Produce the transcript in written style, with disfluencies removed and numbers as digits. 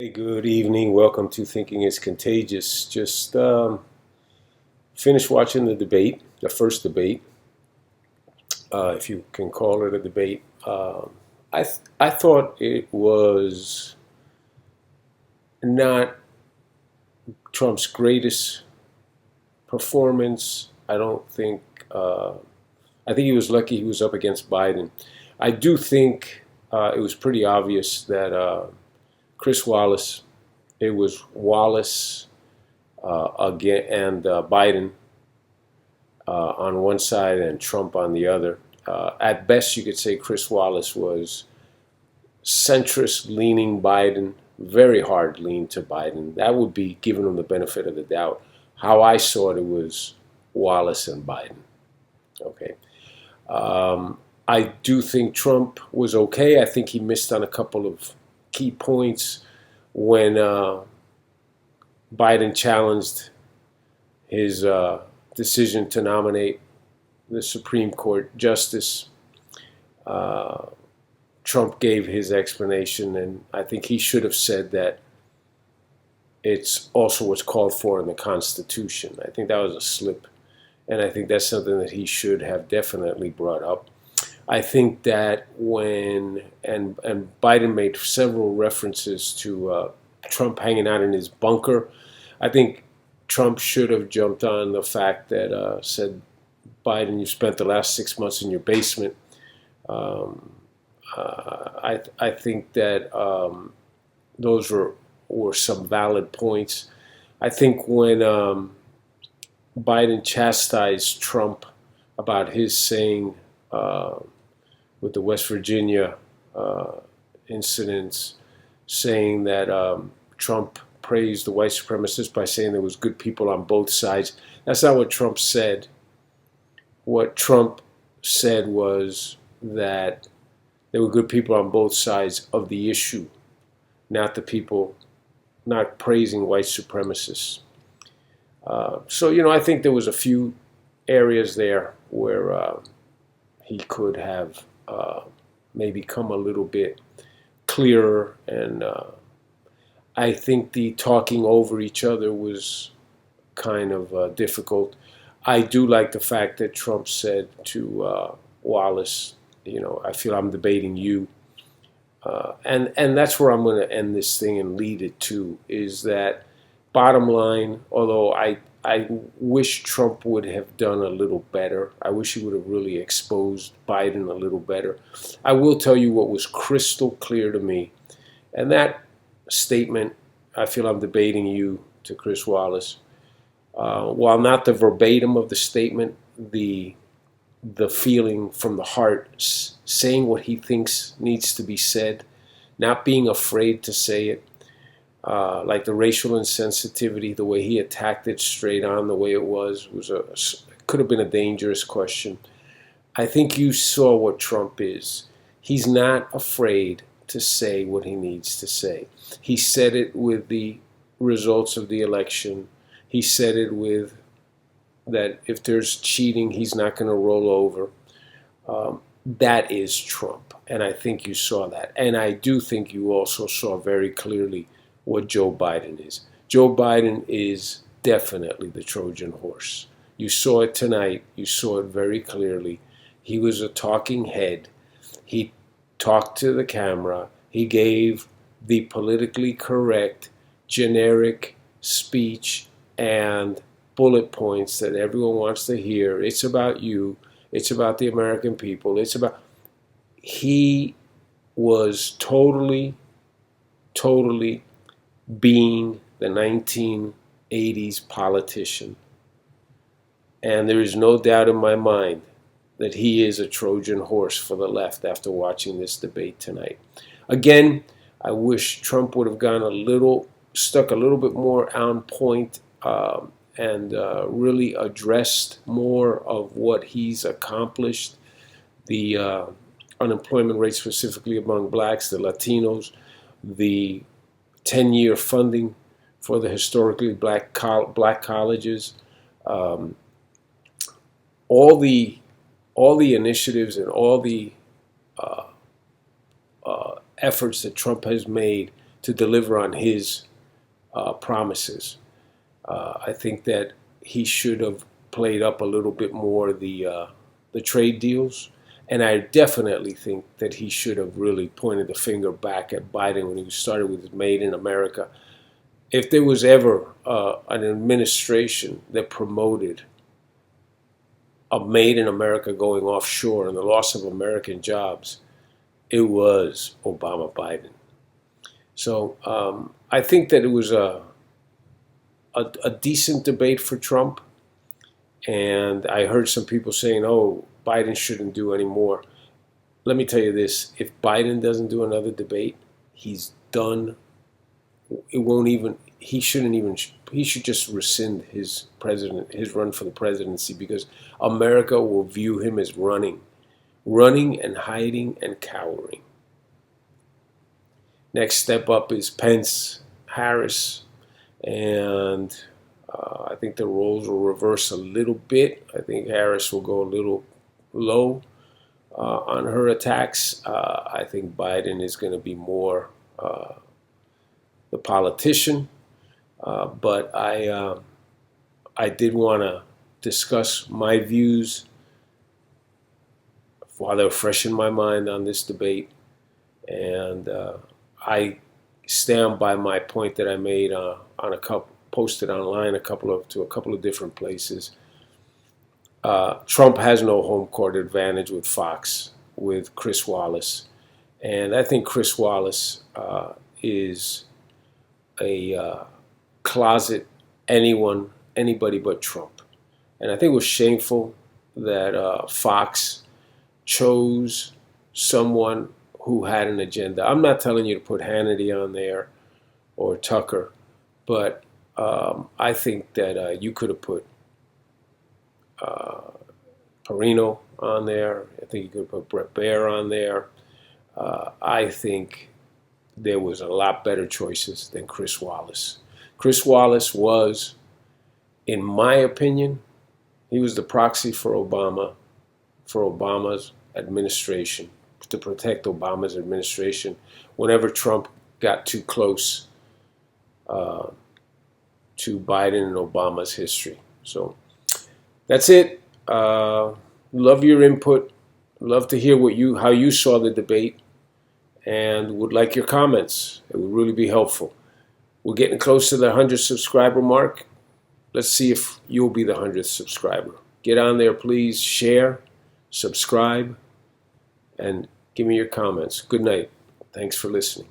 Hey, good evening. Welcome to Thinking is Contagious. Just finished watching the debate, the first debate, if you can call it a debate. I thought it was not Trump's greatest performance. I don't think. I think he was lucky he was up against Biden. I do think it was pretty obvious that Chris Wallace. It was Wallace again and Biden on one side and Trump on the other. At best, you could say Chris Wallace was centrist leaning Biden, very hard lean to Biden. That would be giving him the benefit of the doubt. How I saw it was Wallace and Biden. Okay. I do think Trump was okay. I think he missed on a couple of key points when Biden challenged his decision to nominate the Supreme Court justice. Trump gave his explanation, and I think he should have said that it's also what's called for in the Constitution. I think that was a slip, and I think that's something that he should have definitely brought up. I think that when and Biden made several references to Trump hanging out in his bunker. I think Trump should have jumped on the fact that said, Biden, you spent the last 6 months in your basement. Um, I think that those were some valid points. I think when Biden chastised Trump about his saying with the West Virginia incidents, saying that Trump praised the white supremacists by saying there was good people on both sides. That's not what Trump said. What Trump said was that there were good people on both sides of the issue, not the people, not praising white supremacists. I think there was a few areas there where he could have maybe come a little bit clearer, and I think the talking over each other was kind of difficult. I do like the fact that Trump said to Wallace, I feel I'm debating you. And that's where I'm going to end this thing and lead it to, is that bottom line, although I wish Trump would have done a little better. I wish he would have really exposed Biden a little better. I will tell you what was crystal clear to me. And that statement, I feel I'm debating you, to Chris Wallace, while not the verbatim of the statement, the feeling from the heart, saying what he thinks needs to be said, not being afraid to say it, like the racial insensitivity, the way he attacked it straight on, the way it was could have been a dangerous question. I think you saw what Trump is. He's not afraid to say what he needs to say. He said it with the results of the election. He said it with that if there's cheating, he's not going to roll over. That is Trump, and I think you saw that. And I do think you also saw very clearly what Joe Biden is. Joe Biden is definitely the Trojan horse. You saw it tonight. You saw it very clearly. He was a talking head. He talked to the camera. He gave the politically correct, generic speech and bullet points that everyone wants to hear. It's about you. It's about the American people. He was totally being the 1980s politician. And there is no doubt in my mind that he is a Trojan horse for the left after watching this debate tonight. Again, I wish Trump would have stuck a little bit more on point, and really addressed more of what he's accomplished. The unemployment rate specifically among blacks, the Latinos, the 10-year funding for the historically black colleges, all the initiatives and all the efforts that Trump has made to to deliver on his promises. I think that he should have played up a little bit more the trade deals, and I definitely think that he should have really pointed the finger back at Biden when he started with his Made in America. If there was ever an administration that promoted a Made in America going offshore and the loss of American jobs, it was Obama-Biden. So I think that it was a decent debate for Trump. And I heard some people saying, oh, Biden shouldn't do any more. Let me tell you this. If Biden doesn't do another debate, he's done. It won't even, he should just rescind his run for the presidency, because America will view him as running and hiding and cowering. Next step up is Pence, Harris, and I think the roles will reverse a little bit. I think Harris will go a little low on her attacks. I think Biden is going to be more the politician. But I did want to discuss my views while they're fresh in my mind on this debate. And I stand by my point that I made posted online to a couple of different places. Trump has no home court advantage with Fox, with Chris Wallace, and I think Chris Wallace is a closet anybody but Trump, and I think it was shameful that Fox chose someone who had an agenda. I'm not telling you to put Hannity on there or Tucker, but I think that you could have put Perino on there. I think you could have put Bret Baier on there. I think there was a lot better choices than Chris Wallace. Chris Wallace was, in my opinion, he was the proxy for Obama's administration, to protect Obama's administration whenever Trump got too close to Biden and Obama's history. So that's it. Love your input. Love to hear how you saw the debate, and would like your comments. It would really be helpful. We're getting close to the 100 subscriber mark. Let's see if you'll be the 100th subscriber. Get on there, please. Share, subscribe, and give me your comments. Good night. Thanks for listening.